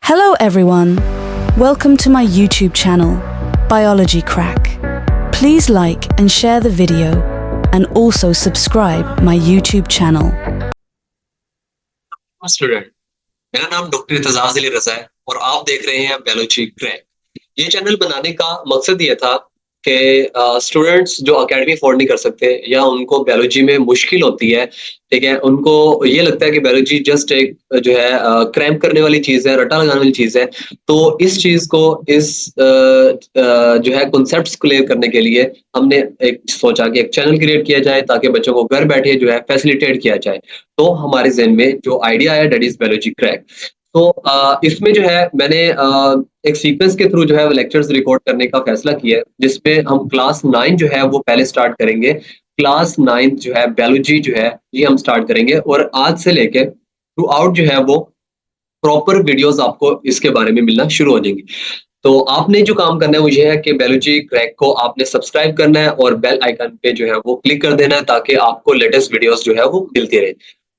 Hello everyone, welcome to my YouTube channel, Biology Crack. Please like and share the video and also subscribe my YouTube channel. Student, मेरा नाम doctor Aitzaz Ali रजा है और आप देख रहे हैं बायोलॉजी क्रैक। ये चैनल बनाने का मकसद ये था कि स्टूडेंट्स जो एकेडमी अफोर्ड नहीं कर सकते या उनको बायोलॉजी में मुश्किल होती है, ठीक है, उनको ये लगता है कि बायोलॉजी जस्ट एक जो है क्रैम्प करने वाली चीज है, रटा लगाने वाली चीज है। तो इस चीज को जो है कॉन्सेप्ट्स क्लियर करने के लिए हमने एक सोचा कि एक चैनल क्रिएट किया जाए ताकि बच्चों को घर बैठे जो है फैसिलिटेट किया जाए। तो हमारे ज़हन में जो आइडिया है दैट इज बायोलॉजी क्रैक। तो इसमें जो है मैंने एक सीक्वेंस के थ्रू जो है लेक्चर्स रिकॉर्ड करने का फैसला किया है, जिसमें हम क्लास 9 जो है वो पहले स्टार्ट करेंगे। क्लास 9 जो है बायोलॉजी जो है ये हम स्टार्ट करेंगे और आज से लेके थ्रू आउट जो है वो प्रॉपर वीडियोस आपको इसके बारे में मिलना शुरू हो जाएंगी। तो आपने जो काम करना है वो ये है कि बायोलॉजी क्रैक को आपने सब्सक्राइब करना है और बेल आइकन पे जो है वो क्लिक कर देना है ताकि आपको लेटेस्ट वीडियोस जो है वो मिलती रहे।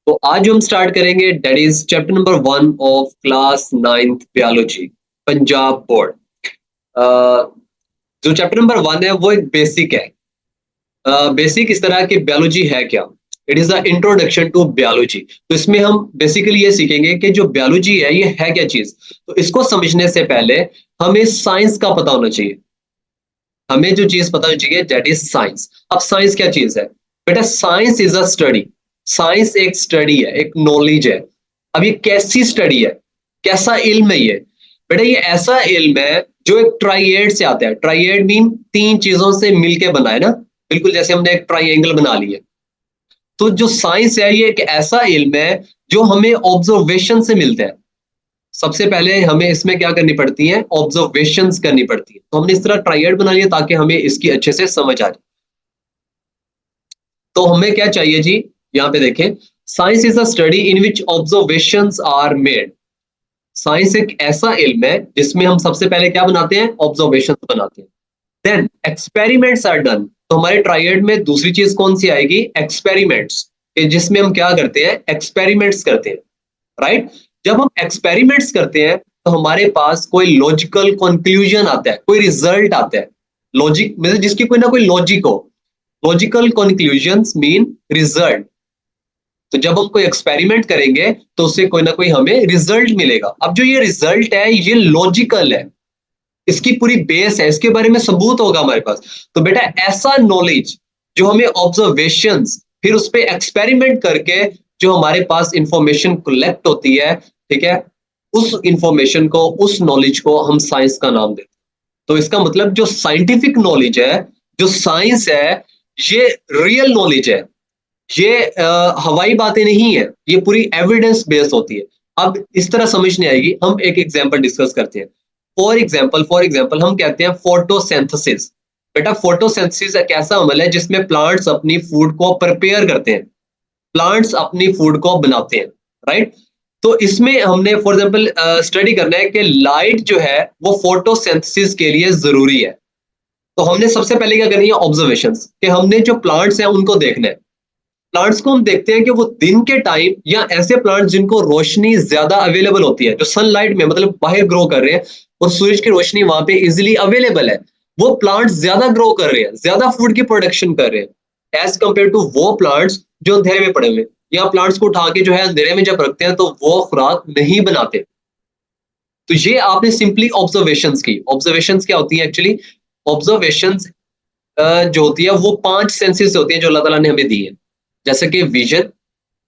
तो आज जो हम स्टार्ट करेंगे that is chapter number 1 of class 9th biology, Punjab board. जो चैप्टर नंबर 1 है वो एक बेसिक है। बेसिक इस तरह की बायोलॉजी है क्या, it is the introduction to biology. तो इसमें हम बेसिकली ये सीखेंगे कि जो बायोलॉजी है ये है क्या चीज। तो इसको समझने से पहले हमें साइंस का पता होना चाहिए। हमें जो चीज पता होनी चाहिए दैट इज साइंस। अब साइंस क्या चीज है बेटा? Science is a study. Science एक स्टडी है, एक नॉलेज है। अब ये कैसी स्टडी है, कैसा इल्म है ये बेटा? ये ऐसा इल्म है जो एक ट्राइएड से आता है। ट्राइएड मीन 3 चीजों से मिलके बना है ना, बिल्कुल जैसे हमने एक ट्राइएंगल बना लिया। तो जो साइंस है ये एक ऐसा इल्म है जो हमें ऑब्जर्वेशन से मिलता है। सबसे पहले हमें इसमें क्या करनी पड़ती है? ऑब्जर्वेशंस करनी पड़ती है। तो हमने इस तरह ट्राइएड बना लिया ताकि हमें इसकी अच्छे से समझ आ जाए। तो हमें क्या चाहिए जी, यहाँ पे देखें, science is a study in which observations are made. Science एक ऐसा इल्म है जिसमें हम सबसे पहले क्या बनाते हैं? ऑब्जर्वेशंस बनाते हैं। Then experiments are done. तो हमारे ट्राइएड में दूसरी चीज कौन सी आएगी? एक्सपेरिमेंट्स, जिसमें हम क्या करते हैं? एक्सपेरिमेंट्स करते हैं, राइट? जब हम एक्सपेरिमेंट्स करते हैं तो हमारे पास कोई लॉजिकल कंक्लूजन आता है, कोई रिजल्ट आता है। लॉजिक मतलब जिसकी कोई ना कोई लॉजिक हो। Logical conclusions mean result. तो जब हम कोई एक्सपेरिमेंट करेंगे तो उससे कोई ना कोई हमें रिजल्ट मिलेगा। अब जो ये रिजल्ट है ये लॉजिकल है, इसकी पूरी बेस है, इसके बारे में सबूत होगा हमारे पास। तो बेटा ऐसा नॉलेज जो हमें ऑब्जर्वेशंस फिर उस पर एक्सपेरिमेंट करके जो हमारे पास इंफॉर्मेशन कलेक्ट होती है, ठीक है, उस इंफॉर्मेशन को, उस नॉलेज को हम साइंस का नाम देते हैं। तो इसका मतलब जो साइंटिफिक नॉलेज है, जो साइंस है, ये रियल नॉलेज है। ये हवाई बातें नहीं है, ये पूरी एविडेंस बेस्ड होती है। अब इस तरह समझ नहीं आएगी, हम एक एग्जांपल डिस्कस करते हैं। फॉर एग्जांपल हम कहते हैं फोटोसिंथेसिस। बेटा फोटोसिंथेसिस एक ऐसा अमल है जिसमें प्लांट्स अपनी फूड को प्रिपेयर करते हैं, प्लांट्स अपनी फूड को बनाते हैं, राइट? तो इसमें हमने फॉर एग्जांपल स्टडी करना है कि लाइट जो है वो फोटोसिंथेसिस के लिए जरूरी है। तो हमने सबसे पहले क्या करनी है? ऑब्जर्वेशंस, कि हमने जो प्लांट्स हैं उनको देखना है। प्लांट्स को हम देखते हैं कि वो दिन के टाइम या ऐसे प्लांट्स जिनको रोशनी ज्यादा अवेलेबल होती है, जो सनलाइट में मतलब बाहर ग्रो कर रहे हैं और सूरज की रोशनी वहां पे इजिली अवेलेबल है, वो प्लांट्स ज्यादा ग्रो कर रहे हैं, ज्यादा फूड की प्रोडक्शन कर रहे हैं एज कंपेयर टू वो प्लांट्स जो अंधेरे में पड़े हुए। या प्लांट्स को उठा के जो है अंधेरे में जब रखते हैं तो वो खुराक नहीं बनाते। तो ये आपने सिंपली ऑब्जर्वेशंस की। ऑब्जर्वेशंस क्या होती है एक्चुअली? ऑब्जर्वेशंस जो होती है वो 5 सेंसेस होती है जो अल्लाह ताला ने हमें दी है, जैसे कि विजन,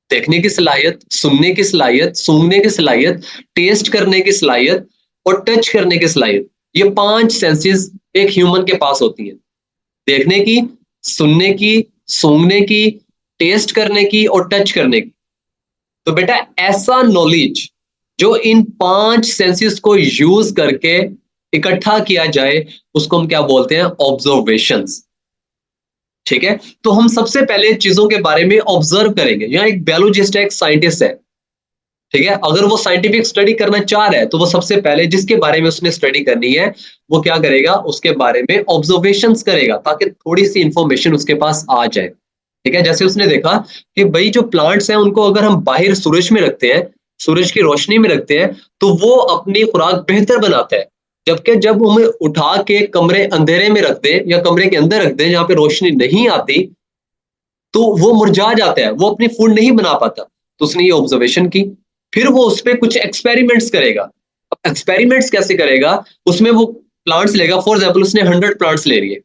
देखने की सलाहियत, सुनने की सलाहियत, सूंघने की सलाहियत, टेस्ट करने की सलाहियत और टच करने की सलाहियत। ये 5 सेंसेस एक ह्यूमन के पास होती हैं। देखने की, सुनने की, सूंघने की, टेस्ट करने की और टच करने की। तो बेटा ऐसा नॉलेज जो इन 5 सेंसेस को यूज करके इकट्ठा किया जाए उसको हम क्या बोलते हैं? ऑब्जर्वेशंस, ठीक है? तो हम सबसे पहले चीजों के बारे में ऑब्जर्व करेंगे। यहाँ एक बायोलॉजिस्ट है, एक साइंटिस्ट है, ठीक है? अगर वो साइंटिफिक स्टडी करना चाह रहा है तो वो सबसे पहले जिसके बारे में उसने स्टडी करनी है वो क्या करेगा? उसके बारे में ऑब्जर्वेशंस करेगा ताकि थोड़ी सी इंफॉर्मेशन उसके पास आ जाए, ठीक है? जैसे उसने देखा कि भाई जो प्लांट्स हैं उनको अगर हम बाहर सूरज में रखते हैं सूरज की रोशनी में रखते हैं तो वो अपनी खुराक बेहतर बनाता है। जबकि जब हमें उठा के कमरे अंधेरे में रख दें या कमरे के अंदर रख दें जहाँ पे रोशनी नहीं आती, तो वो मुरझा जाता है, वो अपनी फूड नहीं बना पाता। तो उसने ये ऑब्जर्वेशन की, फिर वो उस पे कुछ एक्सपेरिमेंट्स करेगा। अब एक्सपेरिमेंट्स कैसे करेगा? उसमें वो प्लांट्स लेगा, फॉर एग्जाम्पल उसने 100 प्लांट्स ले लिए।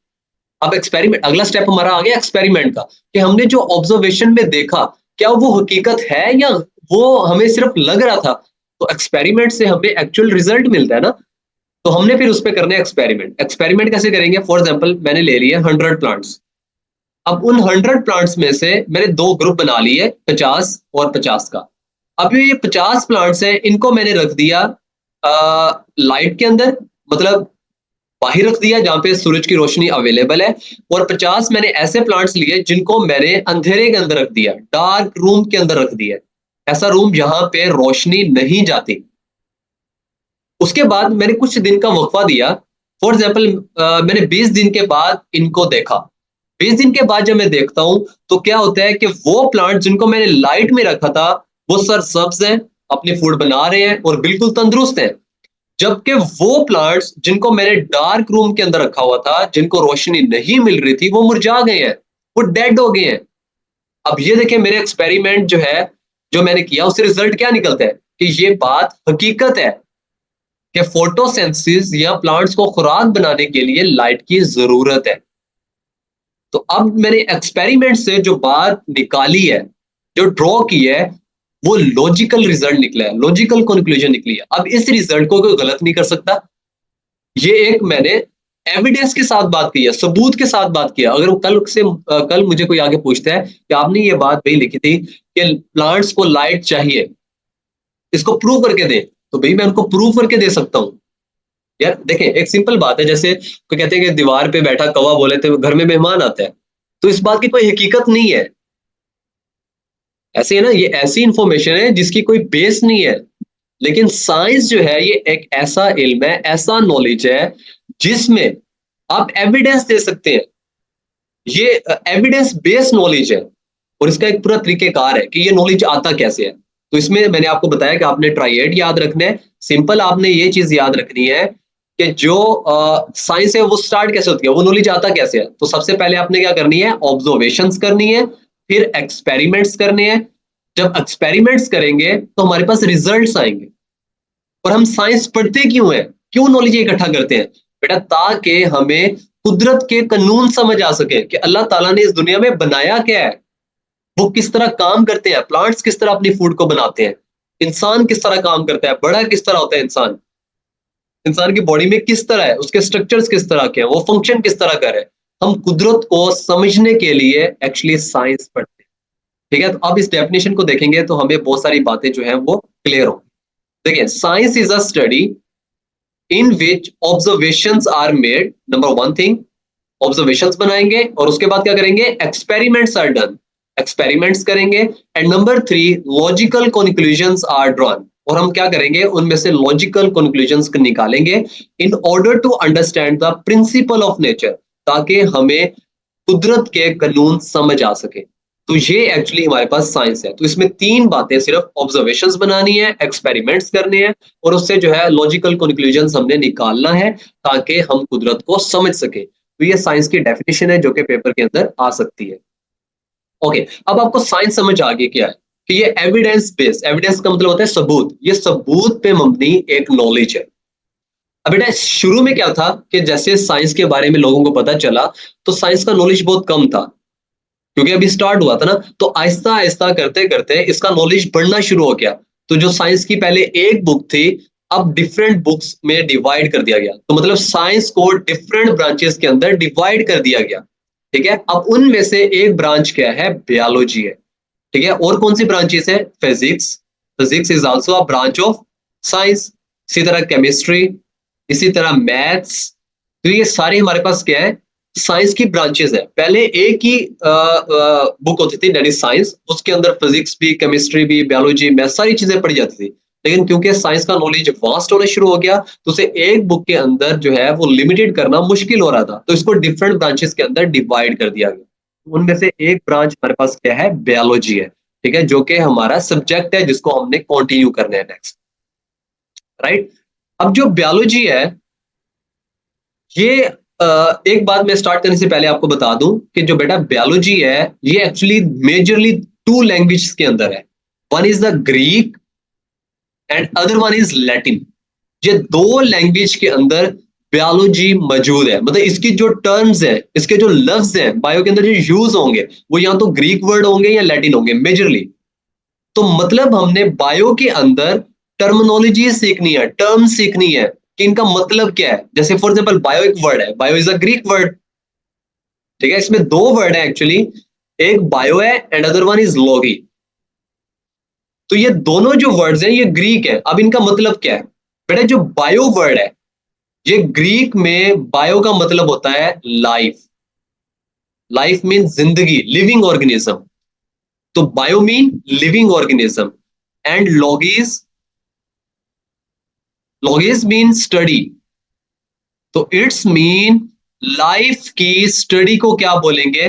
अब एक्सपेरिमेंट, अगला स्टेप हमारा आ गया एक्सपेरिमेंट का, कि हमने जो ऑब्जर्वेशन में देखा क्या वो हकीकत है या वो हमें सिर्फ लग रहा था। तो एक्सपेरिमेंट से हमें एक्चुअल रिजल्ट मिलता है ना, तो हमने फिर उस पर करने एक्सपेरिमेंट। एक्सपेरिमेंट कैसे करेंगे? फॉर एग्जाम्पल मैंने ले लिए 100 प्लांट्स। अब उन 100 प्लांट्स में से मैंने दो ग्रुप बना लिए, 50 और 50 का। अब ये 50 प्लांट्स हैं, इनको मैंने रख दिया लाइट के अंदर, मतलब बाहर रख दिया जहां पे सूरज की रोशनी अवेलेबल है। और 50 मैंने ऐसे प्लांट्स लिए जिनको मैंने अंधेरे के अंदर रख दिया, डार्क रूम के अंदर रख दिया, ऐसा रूम जहां पे रोशनी नहीं जाती। उसके बाद मैंने कुछ दिन का वक्फा दिया। फॉर एग्जाम्पल मैंने 20 दिन के बाद इनको देखा। 20 दिन के बाद जब मैं देखता हूं तो क्या होता है कि वो प्लांट जिनको मैंने लाइट में रखा था वो सरसब्ज हैं, अपनी फूड बना रहे हैं और बिल्कुल तंदुरुस्त हैं। जबकि वो प्लांट्स जिनको मैंने डार्क रूम के अंदर रखा हुआ था, जिनको रोशनी नहीं मिल रही थी, वो मुरझा गए हैं, वो डेड हो गए हैं। अब ये देखें मेरे एक्सपेरिमेंट जो है, जो मैंने किया उससे रिजल्ट क्या निकलता है कि ये बात हकीकत है कि फोटोसिंथेसिस या प्लांट्स को खुराक बनाने के लिए लाइट की जरूरत है। तो अब मैंने एक्सपेरिमेंट से जो बात निकाली है, जो ड्रॉ की है, वो लॉजिकल रिजल्ट निकला है, लॉजिकल कंक्लूजन निकली है। अब इस रिजल्ट को कोई गलत नहीं कर सकता। ये एक मैंने एविडेंस के साथ बात की है, सबूत के साथ बात किया। अगर वो कल मुझे कोई आगे पूछता है कि आपने ये बात भाई लिखी थी कि प्लांट्स को लाइट चाहिए, इसको प्रूव करके दें, तो भाई मैं उनको प्रूव करके दे सकता हूं। यार देखें, एक सिंपल बात है, जैसे कोई कहते हैं कि दीवार पे बैठा कौवा बोले तो घर में मेहमान आता है, तो इस बात की कोई हकीकत नहीं है। ऐसे है ना, ये ऐसी इंफॉर्मेशन है जिसकी कोई बेस नहीं है। लेकिन साइंस जो है ये एक ऐसा इल्म है, ऐसा नॉलेज है जिसमें आप एविडेंस दे सकते हैं। ये एविडेंस बेस्ड नॉलेज है और इसका एक पूरा तरीकेकार है कि ये नॉलेज आता कैसे है। तो इसमें मैंने आपको बताया कि आपने ट्राइएड याद रखना है। सिंपल आपने ये चीज याद रखनी है कि जो साइंस है वो स्टार्ट कैसे होती है, वो नॉलेज आता कैसे है। तो सबसे पहले आपने क्या करनी है, ऑब्जर्वेशंस करनी है, फिर एक्सपेरिमेंट्स करने हैं। जब एक्सपेरिमेंट्स करेंगे तो हमारे पास रिजल्ट्स आएंगे। और हम साइंस पढ़ते क्यों है, क्यों नॉलेज इकट्ठा करते हैं बेटा? ताकि हमें कुदरत के कानून समझ आ सके कि अल्लाह ताला ने इस दुनिया में बनाया क्या है, वो किस तरह काम करते हैं, प्लांट्स किस तरह अपनी फूड को बनाते हैं, इंसान किस तरह काम करता है, बड़ा किस तरह होता है इंसान, इंसान की बॉडी में किस तरह है, उसके स्ट्रक्चर्स किस तरह के हैं, वो फंक्शन किस तरह कर है। हम कुदरत को समझने के लिए एक्चुअली साइंस पढ़ते हैं। ठीक है, तो अब इस डेफिनेशन को देखेंगे तो हमें बहुत सारी बातें जो है वो क्लियर होंगी। देखिए, science is a study in which observations are made. Number one thing, observations बनाएंगे और उसके बाद क्या करेंगे, एक्सपेरिमेंट्स आर डन, एक्सपेरिमेंट्स करेंगे। And number three, logical conclusions are drawn, और हम क्या करेंगे, उनमें से लॉजिकल कंक्लूजन्स निकालेंगे in order to understand the principle of nature, ताकि हमें कुदरत के कानून समझ आ सके। तो ये एक्चुअली हमारे पास साइंस है। तो इसमें तीन बातें, सिर्फ ऑब्जर्वेशंस बनानी है, एक्सपेरिमेंट्स करने हैं और उससे जो है लॉजिकल कंक्लूजन्स हमने निकालना है ताकि हम कुदरत को समझ सके। तो ये साइंस की डेफिनेशन है जो कि पेपर के अंदर आ सकती है। ओके, अब आपको साइंस समझ आ गई क्या है कि ये एविडेंस बेस्ड, एविडेंस का मतलब होता है सबूत, ये सबूत पे मबनी एक नॉलेज है। अब बेटा शुरू में क्या था कि जैसे साइंस के बारे में लोगों को पता चला तो साइंस का नॉलेज बहुत कम था, क्योंकि अभी स्टार्ट हुआ था ना। तो आहिस्ता आहिस्ता करते करते इसका नॉलेज बढ़ना शुरू हो गया। तो जो साइंस की पहले एक बुक थी, अब डिफरेंट बुक्स में डिवाइड कर दिया गया। तो मतलब साइंस को डिफरेंट ब्रांचेस के अंदर डिवाइड कर दिया गया। ठीक है, अब उनमें से एक ब्रांच क्या है, बायोलॉजी है। ठीक है, और कौन सी ब्रांचेस है, physics, physics is also a branch of science. इसी तरह केमिस्ट्री, इसी तरह मैथ्स। तो ये सारे हमारे पास क्या है, साइंस की ब्रांचेस है। पहले एक ही बुक होती थी दैट इज साइंस, उसके अंदर फिजिक्स भी, केमिस्ट्री भी, बायोलॉजी, मैथ, सारी चीजें पढ़ी जाती थी। लेकिन क्योंकि साइंस का नॉलेज वास्ट होना शुरू हो गया तो उसे एक बुक के अंदर जो है वो लिमिटेड करना मुश्किल हो रहा था, तो इसको डिफरेंट ब्रांचेस के अंदर डिवाइड कर दिया गया। उनमें से एक ब्रांच हमारे पास क्या है, बायोलॉजी है। ठीक है, जो कि हमारा सब्जेक्ट है जिसको हमने कंटिन्यू करना है नेक्स्ट, राइट। अब जो बायोलॉजी है ये एक बात मैं स्टार्ट करने से पहले आपको बता दूं कि जो बेटा बायोलॉजी है ये एक्चुअली मेजरली टू लैंग्वेज के अंदर है, one is the Greek and other one is Latin. ये दो लैंग्वेज के अंदर बायोलॉजी मौजूद है, मतलब इसकी जो टर्म्स है, इसके जो लफ्ज हैं बायो के अंदर जो यूज होंगे वो या तो ग्रीक वर्ड होंगे या लैटिन होंगे मेजरली। तो मतलब हमने बायो के अंदर टर्मिनोलॉजी सीखनी है, टर्म सीखनी है कि इनका मतलब क्या है। जैसे फॉर एग्जांपल बायो एक वर्ड है, bio is a Greek word, ठीक है, इसमें दो वर्ड है एक्चुअली, एक बायो है एंड अदर वन इज लॉगी। तो ये दोनों जो वर्ड्स हैं ये ग्रीक है। अब इनका मतलब क्या है बेटा, जो बायो वर्ड है ये ग्रीक में बायो का मतलब होता है लाइफ, लाइफ मीन जिंदगी, लिविंग ऑर्गेनिज्म। तो bio mean living organism and logies, logies mean study. तो इट्स मीन लाइफ की स्टडी को क्या बोलेंगे,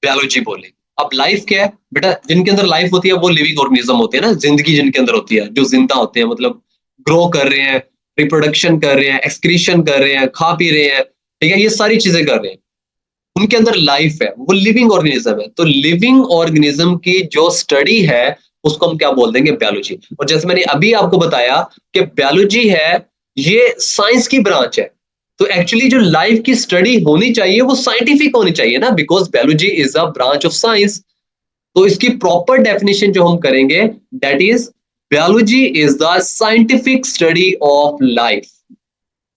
बायोलॉजी बोलेंगे। अब लाइफ क्या है बेटा, जिनके अंदर लाइफ होती है वो लिविंग ऑर्गेनिज्म होते हैं ना, जिंदगी जिनके अंदर होती है, जो जिंदा होते हैं, मतलब ग्रो कर रहे हैं, रिप्रोडक्शन कर रहे हैं, एक्सक्रीशन कर रहे हैं, खा पी रहे हैं, ठीक है, ये सारी चीजें कर रहे हैं, उनके अंदर लाइफ है, वो लिविंग ऑर्गेनिज्म है। तो लिविंग ऑर्गेनिज्म की जो स्टडी है उसको हम क्या बोल देंगे, बायोलॉजी। और जैसे मैंने अभी आपको बताया कि बायोलॉजी है ये साइंस की ब्रांच है, तो एक्चुअली जो लाइफ की स्टडी होनी चाहिए वो साइंटिफिक होनी चाहिए ना, because biology is a branch of science. तो इसकी प्रॉपर डेफिनेशन जो हम करेंगे that is biology is the scientific study of life.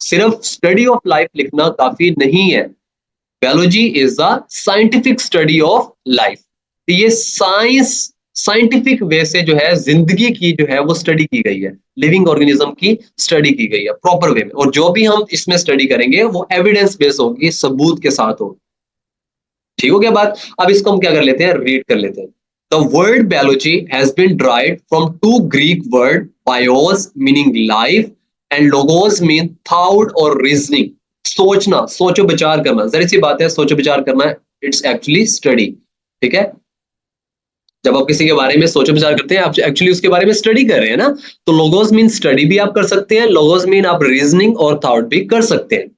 सिर्फ स्टडी ऑफ लाइफ लिखना काफी नहीं है, biology is the scientific study of life. ये साइंस साइंटिफिक वे से जो है जिंदगी की जो है वो स्टडी की गई है, लिविंग ऑर्गेनिज्म की स्टडी की गई है प्रॉपर वे में। और जो भी हम इसमें स्टडी करेंगे वो एविडेंस बेस्ड होगी, सबूत के साथ होगी। ठीक हो गया बात। अब इसको हम क्या कर लेते हैं, रीड कर लेते हैं। The word biology has been derived from two Greek word, bios meaning life and logos mean thought और रीजनिंग, सोचना, सोचो विचार करना। जरा सी बात है, सोचो विचार करना, इट्स एक्चुअली स्टडी। ठीक है, जब आप किसी के बारे में सोचो विचार करते हैं आप एक्चुअली उसके बारे में स्टडी कर रहे हैं ना। तो लोगोस मीन स्टडी भी आप कर सकते हैं, लोगोस मीन आप रीजनिंग और थॉट भी कर सकते हैं।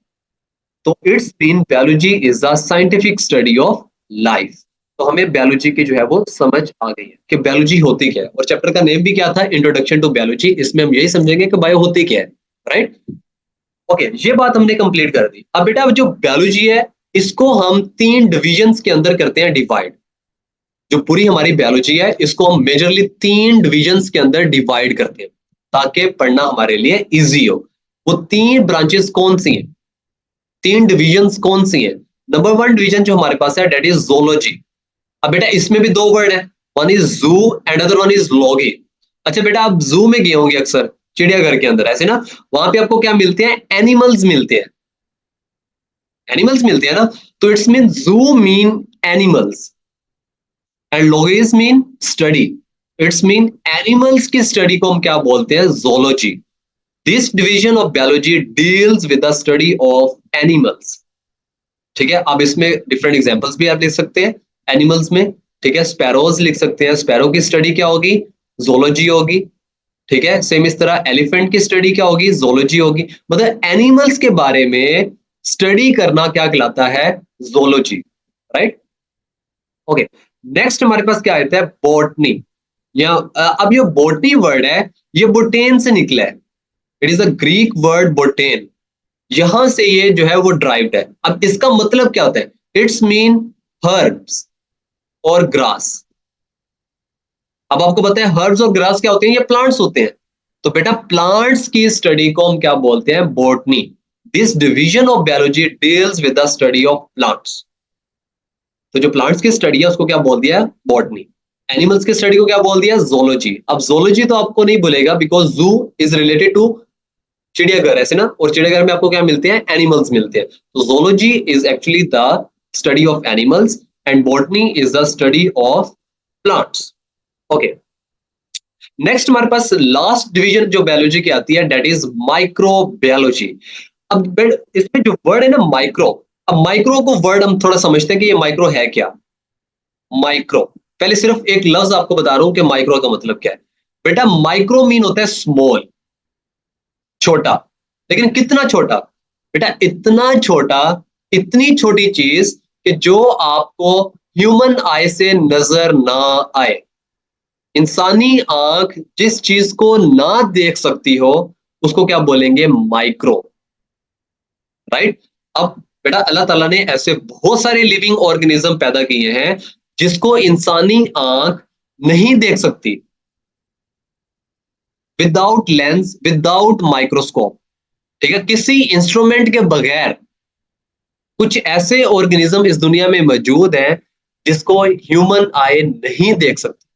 तो its mean biology is the scientific study of life. तो हमें बायोलॉजी की जो है वो समझ आ गई है कि बायोलॉजी होती क्या है। और चैप्टर का नेम भी क्या था, इंट्रोडक्शन टू बायोलॉजी। इसमें हम यही समझेंगे कि बायो होती क्या है, राइट। ओके, ये बात हमने कंप्लीट कर दी। अब बेटा जो बायोलॉजी है इसको हम 3 डिविजन्स के अंदर करते हैं डिवाइड। जो पूरी हमारी बायोलॉजी है इसको हम मेजरली 3 डिविजन्स के अंदर डिवाइड करते हैं ताकि पढ़ना हमारे लिए इजी हो। वो 3 ब्रांचेस कौन सी हैं, 3 डिविजन्स कौन सी हैं। नंबर 1 डिवीजन जो हमारे पास है दैट इज जोलॉजी। अब बेटा इसमें भी 2 वर्ड है, वन इज जू एंड अदर वन इज लॉगी। अच्छा बेटा आप जू में गए होंगे अक्सर, चिड़ियाघर के अंदर, ऐसे ना, वहां पे आपको क्या मिलते हैं, एनिमल्स मिलते हैं, एनिमल्स मिलते हैं ना। तो its mean zoo mean animals and logies mean study. Its mean animals की स्टडी को हम क्या बोलते हैं, zoology. This division of biology deals with the study of animals. ठीक है, अब इसमें डिफरेंट एग्जांपल्स भी आप लिख सकते हैं एनिमल्स में। ठीक है, स्पैरोज लिख सकते हैं, स्पैरो की स्टडी क्या होगी, जोलॉजी होगी। ठीक है, सेम इस तरह एलिफेंट की स्टडी क्या होगी, जोलॉजी होगी। मतलब एनिमल्स के बारे में स्टडी करना क्या कहलाता है, जोलॉजी, राइट। ओके, नेक्स्ट हमारे पास क्या आता है, बॉटनी। या अब ये बॉटनी वर्ड है ये बोटेन से निकला है, it is a Greek word botane, यहां से ये जो है वो ड्राइव्ड है। अब इसका मतलब क्या होता है, इट्स मीन हर्ब्स और ग्रास। अब आपको पता है हर्ब्स और ग्रास क्या होते हैं, ये प्लांट्स होते हैं। तो बेटा प्लांट्स की स्टडी को हम क्या बोलते हैं, botany. This division of biology deals with the study of plants. तो जो प्लांट्स की स्टडी है उसको क्या बोल दिया, बॉटनी। एनिमल्स की स्टडी को क्या बोल दिया, जोलॉजी। अब जोलॉजी तो आपको नहीं बोलेगा बिकॉज जू इज रिलेटेड टू चिड़ियाघर, ऐसे ना, और चिड़ियाघर में आपको क्या मिलते हैं, एनिमल्स मिलते हैं। तो zoology is actually the study of animals and botany is the study of plants. Okay, next हमारे पास लास्ट डिवीजन जो बायोलॉजी की आती है दैट इज माइक्रोबायोलॉजी। अब इसमें जो वर्ड है ना माइक्रो, अब माइक्रो को वर्ड हम थोड़ा समझते हैं कि ये माइक्रो है क्या। माइक्रो पहले सिर्फ एक लफ्ज आपको बता रहा हूं कि माइक्रो का मतलब क्या है। बेटा माइक्रो मीन होता है स्मॉल, छोटा। लेकिन कितना छोटा? बेटा इतना छोटा, इतनी छोटी चीज कि जो आपको ह्यूमन आई से नजर ना आए। इंसानी आंख जिस चीज को ना देख सकती हो उसको क्या बोलेंगे? माइक्रो। राइट। अब बेटा अल्लाह ताला ने ऐसे बहुत सारे लिविंग ऑर्गेनिज्म पैदा किए हैं जिसको इंसानी आंख नहीं देख सकती, विदाउट लेंस, विदाउट माइक्रोस्कोप। ठीक है, किसी इंस्ट्रूमेंट के बगैर कुछ ऐसे ऑर्गेनिज्म इस दुनिया में मौजूद हैं जिसको ह्यूमन आई नहीं देख सकती।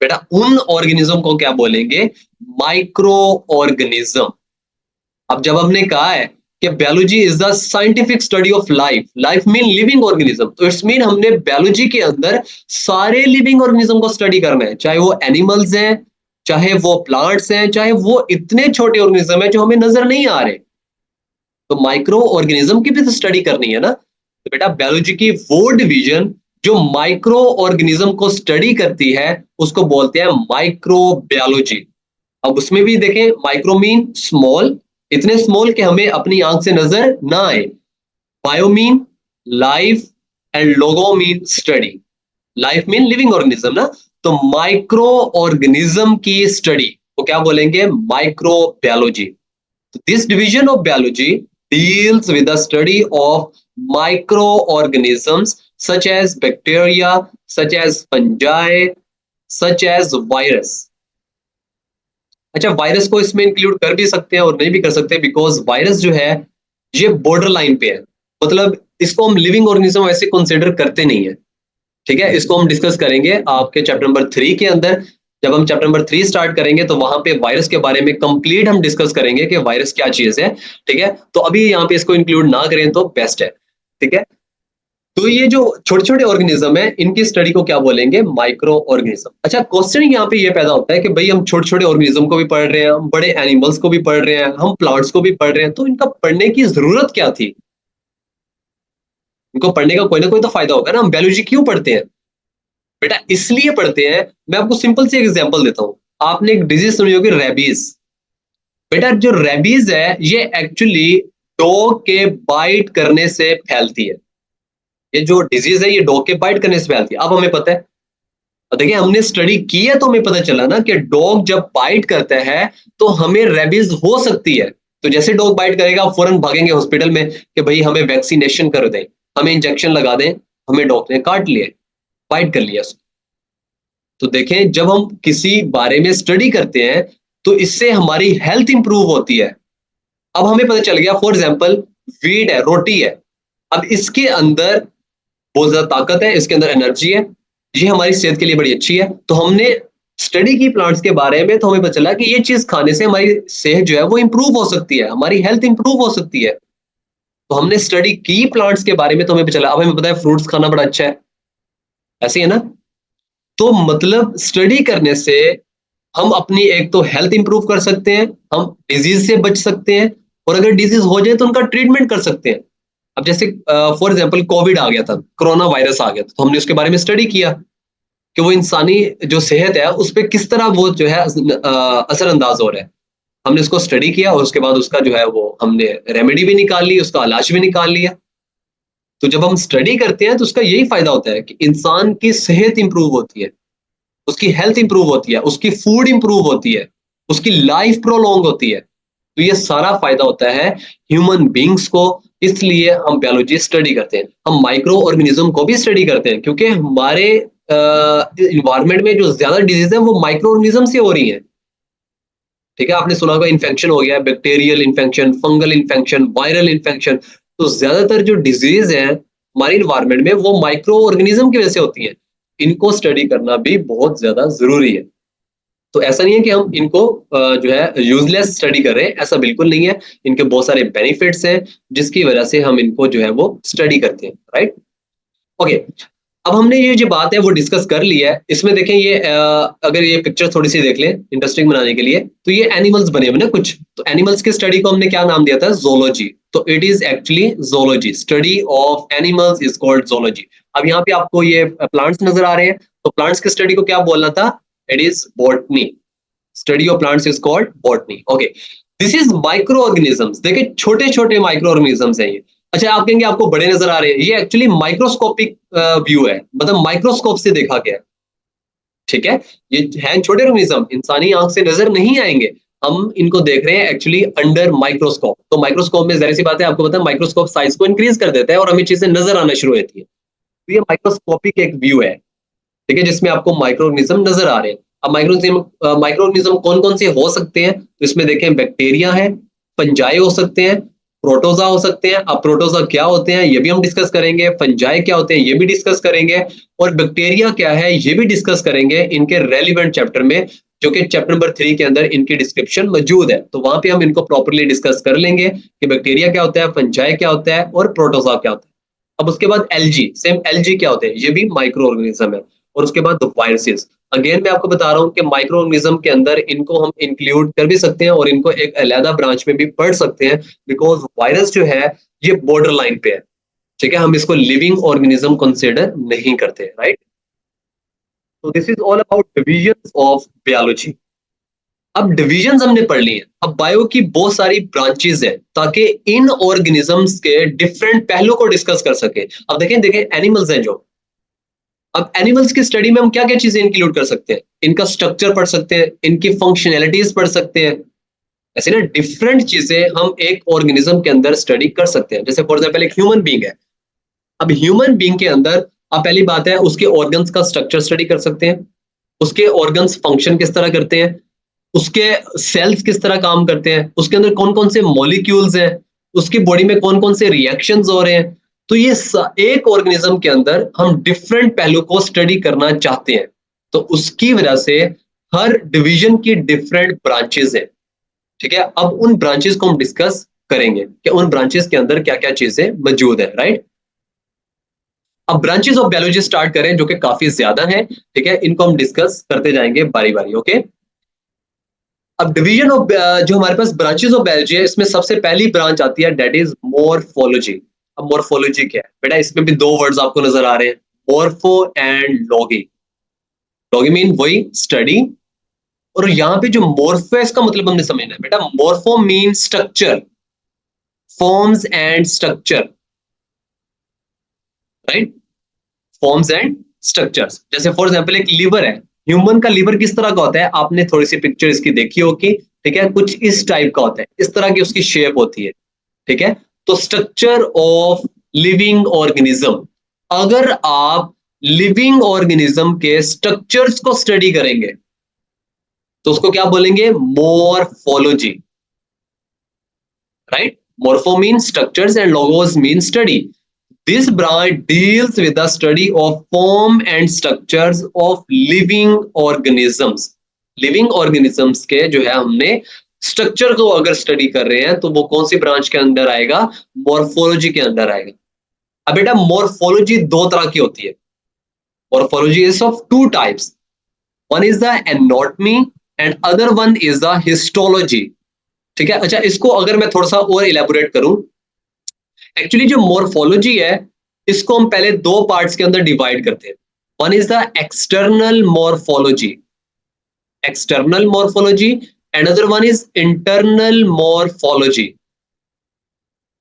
बेटा उन ऑर्गेनिज्म को क्या बोलेंगे? Micro organism. अब जब हमने कहा है कि biology is the scientific study of life, life mean living organism, तो इट्स मीन हमने बायोलॉजी के अंदर सारे लिविंग ऑर्गेनिज्म को स्टडी करना है, चाहे वो एनिमल्स हैं, चाहे वो प्लांट्स हैं, चाहे वो इतने छोटे ऑर्गेनिज्म हैं जो हमें नजर नहीं आ रहे। तो माइक्रो ऑर्गेनिज्म की भी तो स्टडी करनी है ना। तो बेटा बायोलॉजी की वो डिवीजन जो माइक्रो ऑर्गेनिज्म को स्टडी करती है उसको बोलते हैं माइक्रोबायोलॉजी। अब उसमें भी देखें, माइक्रो मीन स्मॉल, इतने स्मॉल कि हमें अपनी आंख से नजर ना आए। Bio mean life and logo mean study. Life mean living organism ना, तो माइक्रो ऑर्गेनिज्म की स्टडी को क्या बोलेंगे? Microbiology. This division of biology deals with the study of microorganisms such as bacteria, such as fungi, such as virus. अच्छा, virus को इसमें include कर भी सकते हैं और नहीं भी कर सकते, बिकॉज वायरस जो है ये बॉर्डर लाइन पे है, मतलब इसको हम लिविंग ऑर्गेनिज्म वैसे कंसीडर करते नहीं है। ठीक है, इसको हम डिस्कस करेंगे आपके चैप्टर नंबर 3 के अंदर। जब हम चैप्टर नंबर 3 स्टार्ट करेंगे तो वहां पे वायरस के बारे में कंप्लीट हम डिस्कस करेंगे कि वायरस क्या चीज है। ठीक है, तो अभी यहाँ पे इसको इंक्लूड ना करें तो बेस्ट है। ठीक है, तो ये जो छोटे छोटे ऑर्गेनिज्म है इनकी स्टडी को क्या बोलेंगे? Micro organism. अच्छा, क्वेश्चन यहाँ पे ये पैदा होता है कि भाई हम छोटे छोटे ऑर्गेनिज्म को भी पढ़ रहे हैं, हम बड़े एनिमल्स को भी पढ़ रहे हैं, हम प्लांट्स को भी पढ़ रहे हैं, तो इनका पढ़ने की जरूरत क्या थी? इनको पढ़ने का कोई ना कोई तो फायदा होगा ना। हम बायोलॉजी क्यों पढ़ते हैं? बेटा इसलिए पढ़ते हैं, मैं आपको सिंपल से एक एग्जांपल देता हूं। आपने एक डिजीज सुनी होगी, रेबीज। बेटा जो रेबीज है ये एक्चुअली डॉग के बाइट करने से फैलती है। ये जो डिजीज है ये डॉग के बाइट करने से फैलती है। अब हमें पता है, और देखिए हमने स्टडी की है तो हमें पता चला ना कि डॉग जब बाइट करता है तो हमें रेबीज हो सकती है। तो जैसे डॉग बाइट करेगा फौरन भागेंगे हॉस्पिटल में कि भाई हमें वैक्सीनेशन कर दें, हमें इंजेक्शन लगा दें, हमें डॉग ने काट लिया, बाइट कर लिया। तो देखें जब हम किसी बारे में स्टडी करते हैं तो इससे हमारी हेल्थ इंप्रूव होती है। अब हमें पता चल गया फॉर एग्जांपल वीट है, रोटी है, अब इसके अंदर बहुत ज्यादा ताकत है, इसके अंदर एनर्जी है, ये हमारी सेहत के लिए बड़ी अच्छी है। तो हमने स्टडी की प्लांट्स के बारे में, तो हमें पता चला कि ये चीज खाने से हमारी सेहत जो है वो इंप्रूव हो सकती है, हमारी हेल्थ इंप्रूव हो सकती है। तो हमने स्टडी की प्लांट्स के बारे में तो हमें पता चला। अब हमें पता है फ्रूट्स खाना बड़ा अच्छा है, ऐसे है ना। तो मतलब स्टडी करने से हम अपनी एक तो हेल्थ इंप्रूव कर सकते हैं, हम डिजीज से बच सकते हैं, और अगर डिजीज हो जाए तो उनका ट्रीटमेंट कर सकते हैं। अब जैसे फॉर एग्जांपल कोविड आ गया था, कोरोना वायरस आ गया था, तो हमने उसके बारे में स्टडी किया कि वो इंसानी जो सेहत है उस पर किस तरह वो जो है असरअंदाज हो रहा है। हमने उसको स्टडी किया और उसके बाद उसका जो है वो हमने रेमेडी भी निकाल ली, उसका इलाज भी निकाल लिया। तो जब हम स्टडी करते हैं तो उसका यही फायदा होता है कि इंसान की सेहत इंप्रूव होती है, उसकी हेल्थ इंप्रूव होती है, उसकी फूड इंप्रूव होती है, उसकी लाइफ प्रोलॉन्ग होती है। तो ये सारा फायदा होता है ह्यूमन बींग्स को, इसलिए हम बायोलॉजी स्टडी करते हैं। हम माइक्रो ऑर्गेनिज्म को भी स्टडी करते हैं क्योंकि हमारे इन्वायरमेंट में जो ज्यादा डिजीज है वो माइक्रो ऑर्गेनिज्म से हो रही है। ठीक है, आपने सुना होगा इन्फेक्शन हो गया, bacterial infection, fungal infection, viral infection. तो ज्यादातर जो डिजीज है हमारे इन्वायरमेंट में वो माइक्रो ऑर्गेनिज्म की वजह से होती है। इनको स्टडी करना भी बहुत ज्यादा जरूरी है। तो ऐसा नहीं है कि हम इनको जो है यूजलेस स्टडी कर रहे हैं, ऐसा बिल्कुल नहीं है। इनके बहुत सारे बेनिफिट्स हैं जिसकी वजह से हम इनको जो है वो स्टडी करते हैं। Right, okay. अब हमने ये जो बात है वो डिस्कस कर ली है। इसमें देखें ये अगर ये पिक्चर थोड़ी सी देख लें इंटरेस्टिंग बनाने के लिए, तो ये एनिमल्स बने हुए ना कुछ, तो एनिमल्स की स्टडी को हमने क्या नाम दिया था? ज़ूलॉजी। तो it is actually zoology, study of animals is called zoology. अब यहाँ पे आपको ये प्लांट्स नजर आ रहे हैं, तो प्लांट्स की स्टडी को क्या बोलना था? It is botany. Study of plants is called botany. Okay, this is micro organisms. देखिए छोटे छोटे माइक्रो ऑर्गेनिजम्स हैं ये। अच्छा, आप कहेंगे आपको बड़े नजर आ रहे हैं, ये एक्चुअली माइक्रोस्कोपिक व्यू है, मतलब माइक्रोस्कोप से देखा गया है। ठीक है, ये हैं छोटे ऑर्गेनिज्म, इंसानी आंख से नजर नहीं आएंगे, हम इनको देख रहे हैं एक्चुअली अंडर माइक्रोस्कोप। तो माइक्रोस्कोप में जाहिर सी बात है, आपको पता है माइक्रोस्कोप साइज को इंक्रीज कर देता है और हमें चीजें नजर आना शुरू होती है। तो ये माइक्रोस्कोपिक एक व्यू है, ठीक है, जिसमें आपको माइक्रो ऑर्गेनिज्म नजर आ रहे हैं। अब माइक्रो ऑर्गेनिज्म कौन कौन से हो सकते हैं? तो इसमें देखें, बैक्टीरिया है, फंजाई हो सकते हैं, प्रोटोजा हो सकते हैं। अब प्रोटोजा क्या होते हैं ये भी हम डिस्कस करेंगे, फंजाई क्या होते हैं ये भी डिस्कस करेंगे, और बैक्टीरिया क्या है ये भी डिस्कस करेंगे इनके रेलिवेंट चैप्टर में, जो कि चैप्टर नंबर 3 के अंदर इनकी डिस्क्रिप्शन मौजूद है। तो वहां पे हम इनको प्रॉपर्ली डिस्कस कर लेंगे कि बैक्टीरिया क्या होता है, फंजाई क्या होता है और प्रोटोजा क्या होता है। अब उसके बाद एलजी, सेम एलजी क्या होते हैं, ये भी माइक्रो ऑर्गेनिज्म है। और उसके बाद वायरसेस, अगेन मैं आपको बता रहा हूँ कि माइक्रो ऑर्गेनिज्म के अंदर इनको हम इंक्लूड कर भी सकते हैं और इनको एक अलग ब्रांच में भी पढ़ सकते हैं, बिकॉज वायरस जो है ये बॉर्डर लाइन पे है। ठीक है, हम इसको लिविंग ऑर्गेनिज्म कंसिडर नहीं करते, राइट। तो this is all about divisions of biology. अब डिविजन्स हमने पढ़ ली है, अब बायो की बहुत सारी ब्रांचेस है ताकि इन ऑर्गेनिजम्स के डिफरेंट पहलू को डिस्कस कर सके। अब देखें एनिमल्स हैं जो, अब एनिमल्स की स्टडी में हम क्या क्या चीजें इंक्लूड कर सकते हैं? इनका स्ट्रक्चर पढ़ सकते हैं, इनकी फंक्शनैलिटीज पढ़ सकते हैं, ऐसे ना डिफरेंट चीजें हम एक ऑर्गेनिज्म के अंदर स्टडी कर सकते हैं। जैसे फॉर एग्जांपल एक ह्यूमन बीइंग है, अब ह्यूमन बीइंग के अंदर अब पहली बात है उसके ऑर्गन्स का स्ट्रक्चर स्टडी कर सकते हैं, उसके ऑर्गन्स फंक्शन किस तरह करते हैं, उसके सेल्स किस तरह काम करते हैं, उसके अंदर कौन कौन से मॉलिक्यूल्स हैं, उसकी बॉडी में कौन कौन से रिएक्शंस हो रहे हैं। तो ये एक ऑर्गेनिज्म के अंदर हम डिफरेंट पहलू को स्टडी करना चाहते हैं, तो उसकी वजह से हर डिवीजन की डिफरेंट ब्रांचेस है। ठीक है, अब उन ब्रांचेस को हम डिस्कस करेंगे कि उन ब्रांचेस के अंदर क्या क्या चीजें मौजूद है, राइट। अब ब्रांचेस ऑफ बायोलॉजी स्टार्ट करें, जो कि काफी ज्यादा है, ठीक है, इनको हम डिस्कस करते जाएंगे बारी बारी। ओके, अब डिवीजन ऑफ जो हमारे पास ब्रांचेस ऑफ बायोलॉजी है, इसमें सबसे पहली ब्रांच आती है, दैट इज मॉर्फोलॉजी। अब मॉर्फोलॉजी क्या है बेटा? इसमें भी दो वर्ड्स आपको नजर आ रहे हैं, morpho and Loggy. Loggy mean वही स्टडी, और यहाँ पे जो मॉर्फो है इसका मतलब हमने समझना है बेटा। Morpho mean structure, forms and structure, right, forms and structures. जैसे फॉर एग्जांपल एक लीवर है, ह्यूमन का लीवर किस तरह का होता है? आपने थोड़ी सी पिक्चर इसकी देखी होगी, ठीक है, कुछ इस टाइप का होता है, इस तरह की उसकी शेप होती है, ठीक है। तो स्ट्रक्चर ऑफ लिविंग ऑर्गेनिज्म, अगर आप लिविंग ऑर्गेनिज्म के स्ट्रक्चर्स को स्टडी करेंगे तो उसको क्या बोलेंगे? Morphology, right. Morpho mean structures and logos mean study. This branch deals with the study of form and structures of living organisms. Living organisms के जो है हमने स्ट्रक्चर को अगर स्टडी कर रहे हैं तो वो कौन सी ब्रांच के अंदर आएगा? मॉर्फोलॉजी के अंदर आएगा। अब बेटा मॉर्फोलॉजी दो तरह की होती है। Morphology is of two types, one is the anatomy and other one is the histology. ठीक है, अच्छा इसको अगर मैं थोड़ा सा और इलेबोरेट करूं, एक्चुअली जो मॉर्फोलॉजी है इसको हम पहले दो पार्ट्स के अंदर डिवाइड करते हैं। One is the external morphology, external morphology, and other one is internal morphology.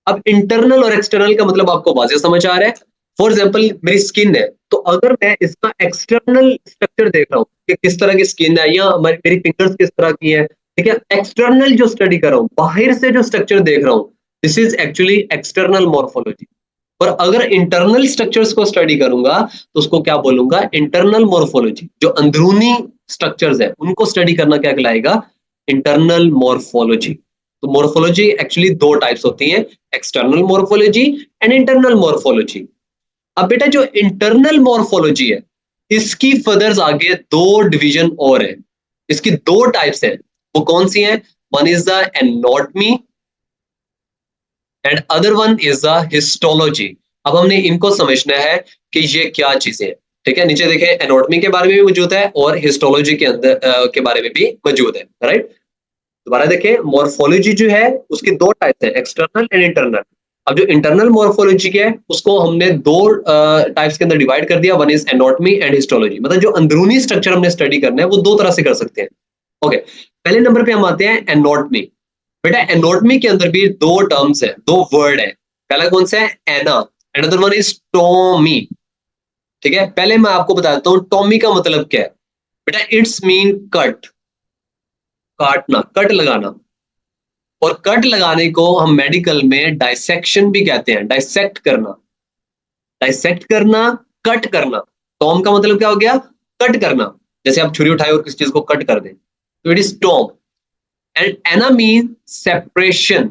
अब इंटरनल और एक्सटर्नल का मतलब आपको वाज़ेह समझ आ रहा है। फॉर एग्जांपल मेरी स्किन है, तो अगर मैं इसका एक्सटर्नल स्ट्रक्चर देख रहा हूँ कि किस तरह की स्किन है या मेरी फिंगर्स किस तरह की है, ठीक है, एक्सटर्नल जो स्टडी कर रहा हूँ, बाहर से जो स्ट्रक्चर देख रहा हूँ, this is actually external morphology. और अगर इंटरनल स्ट्रक्चर्स को स्टडी करूंगा तो उसको क्या बोलूंगा? Internal morphology. जो अंदरूनी स्ट्रक्चर्स है उनको स्टडी करना क्या कहलाएगा? Internal morphology. तो मॉर्फोलॉजी एक्चुअली दो टाइप्स होती हैं, external morphology and internal morphology. अब बेटा जो इंटरनल मॉर्फोलॉजी है इसकी फर्दर्स आगे दो डिवीजन और है, इसकी दो टाइप्स है, वो कौन सी हैं? One is the anatomy and other one is the histology. अब हमने इनको समझना है कि ये क्या चीजें हैं, ठीक है। नीचे देखें, एनाटॉमी के बारे में भी मौजूद है और हिस्टोलॉजी के अंदर के बारे में भी मौजूद है, राइट। दोबारा देखें, मॉर्फोलॉजी जो है उसकी दो टाइप्स है, एक्सटर्नल एंड इंटरनल। अब जो इंटरनल मॉर्फोलॉजी है उसको हमने दो टाइप्स के अंदर डिवाइड कर दिया, one is anatomy and histology. मतलब जो अंदरूनी स्ट्रक्चर हमने स्टडी करना है वो दो तरह से कर सकते हैं। ओके, पहले नंबर पे हम आते हैं एनाटॉमी। बेटा एनाटॉमी के अंदर भी दो टर्म्स है, दो वर्ड है। पहला कौन सा है? एना, अनदर वन इज टॉमी। ठीक है, पहले मैं आपको बता देता हूँ टॉमी का मतलब क्या है। बेटा इट्स मीन कट, काटना, कट लगाना। और कट लगाने को हम मेडिकल में डाइसेक्शन भी कहते हैं, डाइसेक्ट करना, डाइसेक्ट करना, कट करना। टॉम का मतलब क्या हो गया? कट करना। जैसे आप छुरी उठाए और किसी चीज को कट कर दें, तो it is tom. And ana mean separation,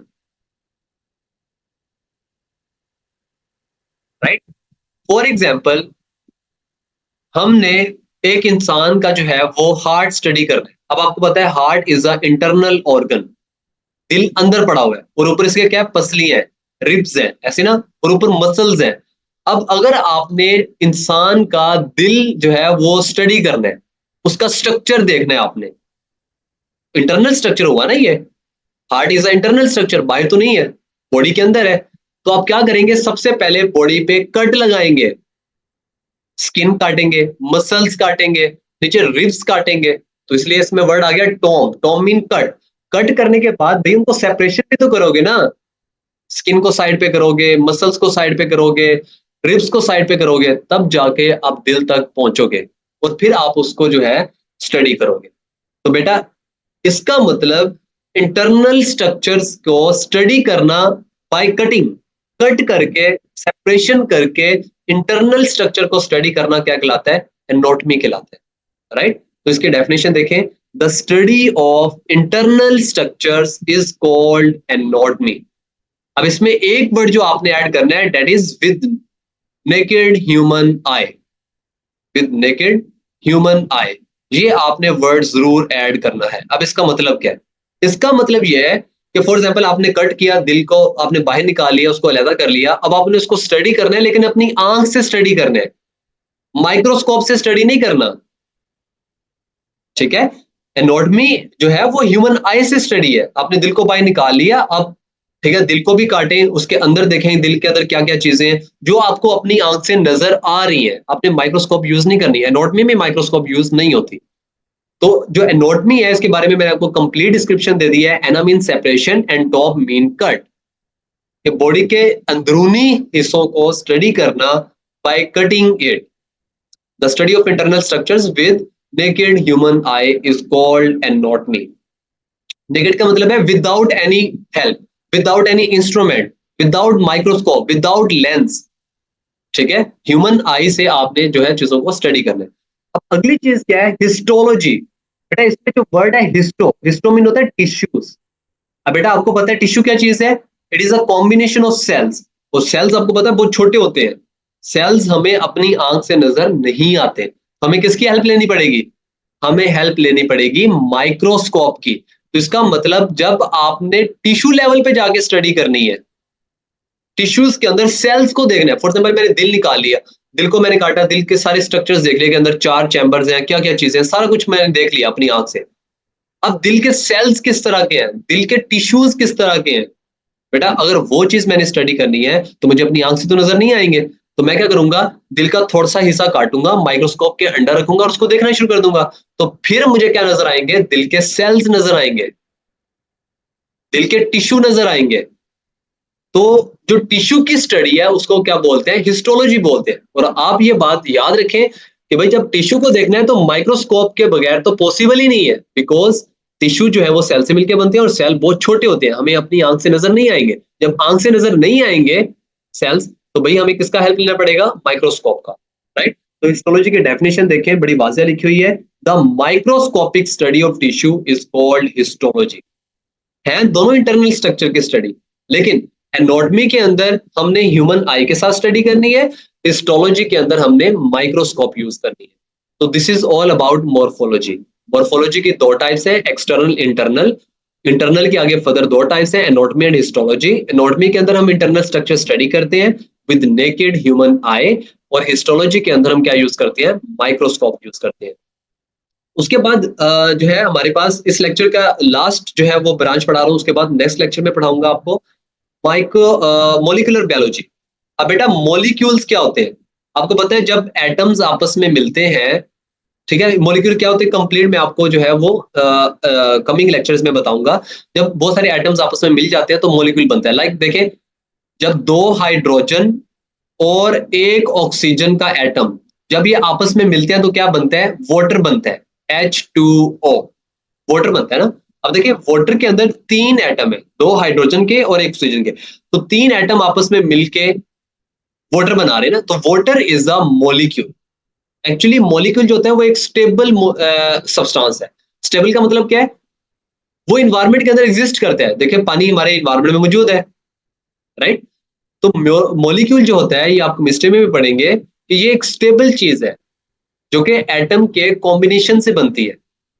right? For example, हमने एक इंसान का जो है वो हार्ट स्टडी करना है। अब आपको पता है heart is a internal organ, दिल अंदर पड़ा हुआ है और ऊपर इसके क्या है? पसली है, रिब्स है, ऐसे ना, और ऊपर मसल्स हैं। अब अगर आपने इंसान का दिल जो है वो स्टडी करना है, उसका स्ट्रक्चर देखना है आपने, इंटरनल स्ट्रक्चर हुआ ना ये, heart is a internal structure, बाहर तो नहीं है, बॉडी के अंदर है। तो आप क्या करेंगे? सबसे पहले बॉडी पे कट लगाएंगे, स्किन काटेंगे, मसल्स काटेंगे, नीचे रिब्स काटेंगे। तो इसलिए इसमें वर्ड आ गया Tom. Tom mean cut. Cut करने के बाद भाई उनको सेपरेशन भी तो करोगे ना, स्किन को साइड पे करोगे, मसल्स को साइड पे करोगे, रिब्स को साइड पे करोगे, तब जाके आप दिल तक पहुंचोगे और फिर आप उसको जो है स्टडी करोगे। तो बेटा इसका मतलब इंटरनल स्ट्रक्चर्स को स्टडी करना बाय कटिंग, कट करके, सेपरेशन करके इंटरनल स्ट्रक्चर को स्टडी करना क्या कहलाता है? एनाटॉमी कहलाता है, राइट? तो इसकी डेफिनेशन देखें, the study of internal structures is called anatomy. अब इसमें एक वर्ड जो आपने ऐड करना है, that is with naked human I, with naked human आई। ये आपने वर्ड जरूर ऐड करना है। अब इसका मतलब क्या है? इसका मतलब यह है कि फॉर एग्जांपल आपने कट किया, दिल को आपने बाहर निकाल लिया, उसको अलग कर लिया, अब आपने उसको स्टडी करना है, लेकिन अपनी आंख से स्टडी करना है, माइक्रोस्कोप से स्टडी नहीं करना। ठीक है, एनाटॉमी जो है वो ह्यूमन आई से स्टडी है। आपने दिल को बाहर निकाल लिया, अब ठीक है, दिल को भी काटें, उसके अंदर देखें दिल के अंदर क्या क्या चीजें हैं जो आपको अपनी आंख से नजर आ रही है। आपने माइक्रोस्कोप यूज नहीं करनी है, एनाटॉमी में माइक्रोस्कोप यूज नहीं होती। तो जो एनाटॉमी है इसके बारे में मैंने आपको कंप्लीट डिस्क्रिप्शन दे दिया है। Ana mean separation and tom mean cut. कि बॉडी के अंदरूनी हिस्सों को स्टडी करना by cutting it. The study of internal structures with naked human eye is called anatomy. Naked का मतलब है without any help, without any instrument, without microscope, without lens. ठीक है, ह्यूमन आई से आपने जो है चीजों को स्टडी करना है। अब अगली चीज क्या है? हिस्टोलॉजी। बेटा इसमें जो वर्ड है हिस्टो, हिस्टो मीन होता है टिश्यूज। अब बेटा आपको पता है टिश्यू क्या चीज है? It is a combination of cells. और सेल्स आपको पता है बहुत छोटे होते हैं। सेल्स हमें अपनी आंख से नजर नहीं आते, हमें किसकी हेल्प लेनी पड़ेगी? हमें हेल्प लेनी पड़ेगी माइक्रोस्कोप की। तो इसका मतलब जब आपने टिश्यू लेवल पे जाके स्टडी करनी है, टिश्यूज के अंदर सेल्स को देखना है। फॉर एग्जाम्पल मैंने दिल निकाल लिया, दिल को मैंने काटा, दिल के सारे स्ट्रक्चर्स देख लिए कि अंदर 4 चैम्बर्स हैं, क्या क्या चीजें हैं, सारा कुछ मैंने देख लिया अपनी आंख से। अब दिल के सेल्स किस तरह के हैं, दिल के टिश्यूज किस तरह के हैं, बेटा अगर वो चीज मैंने स्टडी करनी है तो मुझे अपनी आंख से तो नजर नहीं आएंगे। तो मैं क्या करूंगा? दिल का थोड़ा सा हिस्सा काटूंगा, माइक्रोस्कोप के अंडर रखूंगा और उसको देखना शुरू कर दूंगा। तो फिर मुझे क्या नजर आएंगे? दिल के सेल्स नजर आएंगे, दिल के टिश्यू नजर आएंगे। तो जो टिश्यू की स्टडी है उसको क्या बोलते हैं? हिस्टोलॉजी बोलते हैं। और आप ये बात याद रखें कि भाई जब टिश्यू को देखना है तो माइक्रोस्कोप के बगैर तो पॉसिबल ही नहीं है, बिकॉज टिश्यू जो है वो सेल से मिलकर बनते हैं और सेल बहुत छोटे होते हैं, हमें अपनी आंख से नजर नहीं आएंगे। जब आंख से नजर नहीं आएंगे सेल्स, तो भाई हमें किसका हेल्प लेना पड़ेगा? माइक्रोस्कोप का, राइट? तो हिस्टोलॉजी की डेफिनेशन देखें, बड़ी वाज़ेह लिखी हुई है, the microscopic study of tissue is called histology. है दोनों इंटरनल स्ट्रक्चर की स्टडी, लेकिन एनाटॉमी के अंदर हमने ह्यूमन आई के साथ स्टडी करनी है, हिस्टोलॉजी के अंदर हमने माइक्रोस्कोप यूज करनी है। तो this is all about morphology. Morphology की दो टाइप्स है, एक्सटर्नल, इंटरनल। इंटरनल के आगे फर्दर दो टाइप्स है, एनाटॉमी एंड हिस्टोलॉजी। एनाटॉमी के अंदर हम इंटरनल स्ट्रक्चर स्टडी करते हैं विद नेकेड ह्यूमन आई, और हिस्टोलॉजी के अंदर हम क्या यूज करते हैं? माइक्रोस्कोप यूज करते हैं। उसके बाद जो है हमारे पास इस लेक्चर का लास्ट जो है वो ब्रांच पढ़ा रहा हूँ, उसके बाद नेक्स्ट लेक्चर में पढ़ाऊंगा आपको मोलिकुलर बायोलॉजी। अब बेटा मॉलिक्यूल्स क्या होते हैं? आपको पता है जब एटम्स आपस में मिलते हैं, ठीक है, मॉलिक्यूल क्या होते हैं कंप्लीट मैं आपको जो है वो कमिंग लेक्चर्स में बताऊंगा। जब बहुत सारे एटम्स आपस में मिल जाते हैं तो मॉलिक्यूल बनता है। लाइक देखें, जब 2 हाइड्रोजन और 1 ऑक्सीजन का एटम जब ये आपस में मिलते हैं तो क्या बनता है? वाटर बनता है, H2O, वाटर बनता है ना। अब देखिए वाटर के अंदर 3 एटम है, 2 हाइड्रोजन के और 1 ऑक्सीजन के, तो 3 एटम आपस में मिलके वाटर बना रहे हैं ना, तो water is a molecule. Actually molecule जो होता है वो एक स्टेबल सब्सटेंस है। स्टेबल का मतलब क्या है? वो इन्वायरमेंट के अंदर एग्जिस्ट करता है। देखिए पानी हमारे इन्वायरमेंट में मौजूद है, राइट। तो मॉलिक्यूल जो होता है, ये आप केमिस्ट्री में भी पढ़ेंगे कि ये एक स्टेबल चीज है जो कि एटम के कॉम्बिनेशन से बनती है।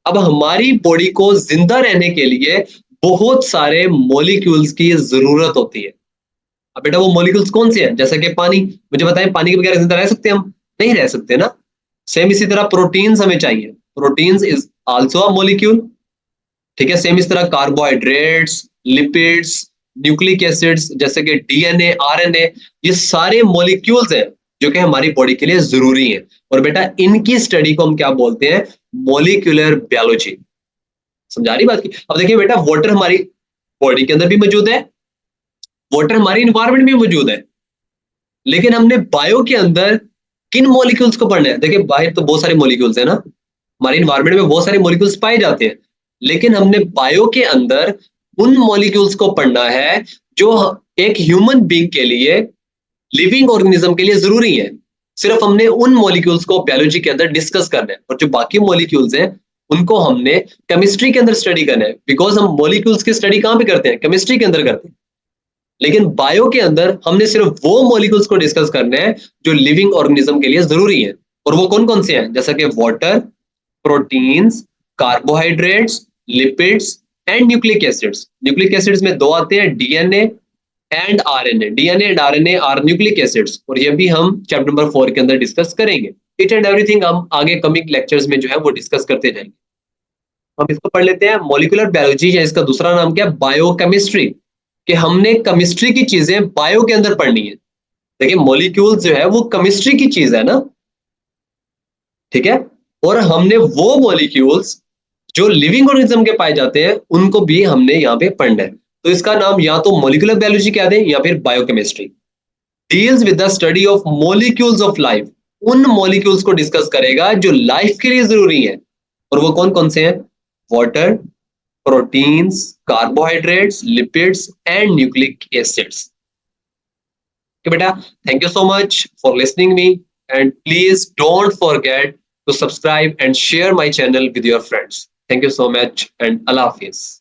अब हमारी बॉडी को जिंदा रहने के लिए बहुत सारे मॉलिक्यूल्स की जरूरत होती है। अब बेटा वो मॉलिक्यूल्स कौन से हैं? जैसे कि पानी, मुझे बताएं पानी के बगैर जिंदा रह सकते हैं हम? नहीं रह सकते ना। सेम इसी तरह प्रोटीन्स हमें चाहिए, proteins is also a molecule, ठीक है। सेम इस तरह कार्बोहाइड्रेट्स, लिपिड्स, न्यूक्लिक एसिड्स जैसे कि डीएनए, आरएनए, ये सारे मॉलिक्यूल्स हैं जो कि हमारी बॉडी के लिए जरूरी हैं। और बेटा इनकी स्टडी को हम क्या बोलते हैं? Molecular biology. समझा रही बात की? अब देखिए बेटा वाटर हमारी बॉडी के अंदर भी मौजूद है, वाटर हमारी इन्वायरमेंट में मौजूद है, लेकिन हमने बायो के अंदर किन मॉलिक्यूल्स को पढ़ना है? देखिए बाहर तो बहुत सारे मॉलिक्यूल्स है ना, हमारे इन्वायरमेंट में बहुत सारे मॉलिक्यूल्स पाए जाते हैं, लेकिन हमने बायो के अंदर उन मॉलिक्यूल्स को पढ़ना है जो एक ह्यूमन बीइंग के लिए, लिविंग ऑर्गेनिज्म के लिए जरूरी है। सिर्फ हमने उन मॉलिक्यूल्स को बायोलॉजी के अंदर डिस्कस करना है, और जो बाकी मॉलिक्यूल्स हैं उनको हमने केमिस्ट्री के अंदर स्टडी करना है। बिकॉज हम मॉलिक्यूल्स की स्टडी कहां पे करते हैं? केमिस्ट्री के अंदर करते हैं। लेकिन बायो के अंदर हमने सिर्फ वो मॉलिक्यूल्स को डिस्कस करना है जो लिविंग ऑर्गेनिज्म के लिए जरूरी है। और वो कौन कौन से हैं? जैसा कि water, proteins, carbohydrates, lipids and nucleic acids. Nucleic acids में 2 आते हैं, DNA and RNA. DNA and RNA are nucleic acids, और ये भी हम चैप्टर नंबर 4 के अंदर डिस्कस करेंगे। इट एंड एवरीथिंग हम आगे कमिंग लेक्चर्स में जो है वो डिस्कस करते जाएंगे। हम इसको पढ़ लेते हैं, मॉलिक्यूलर बायोलॉजी, या इसका दूसरा नाम क्या है? बायोकेमिस्ट्री। कि हमने केमिस्ट्री की चीजें बायो के अंदर पढ़नी है। देखिए मॉलिक्यूल्स जो है वो केमिस्ट्री की चीज है ना, ठीक है। और हमने वो मॉलिक्यूल्स जो लिविंग ऑर्गेनिज्म के पाए जाते हैं उनको भी हमने यहाँ पे पढ़ना है। तो इसका नाम या तो मॉलिक्यूलर बायोलॉजी कह दें या फिर biochemistry. Deals with the study of molecules of life. उन मॉलिक्यूल्स को डिस्कस करेगा जो लाइफ के लिए जरूरी है। और वो कौन कौन से हैं? Water, proteins, carbohydrates, lipids and nucleic acids. Okay, beta, thank you so much for listening me, and please don't forget to subscribe and share my channel with your friends. Thank you so much, and Allah Hafiz.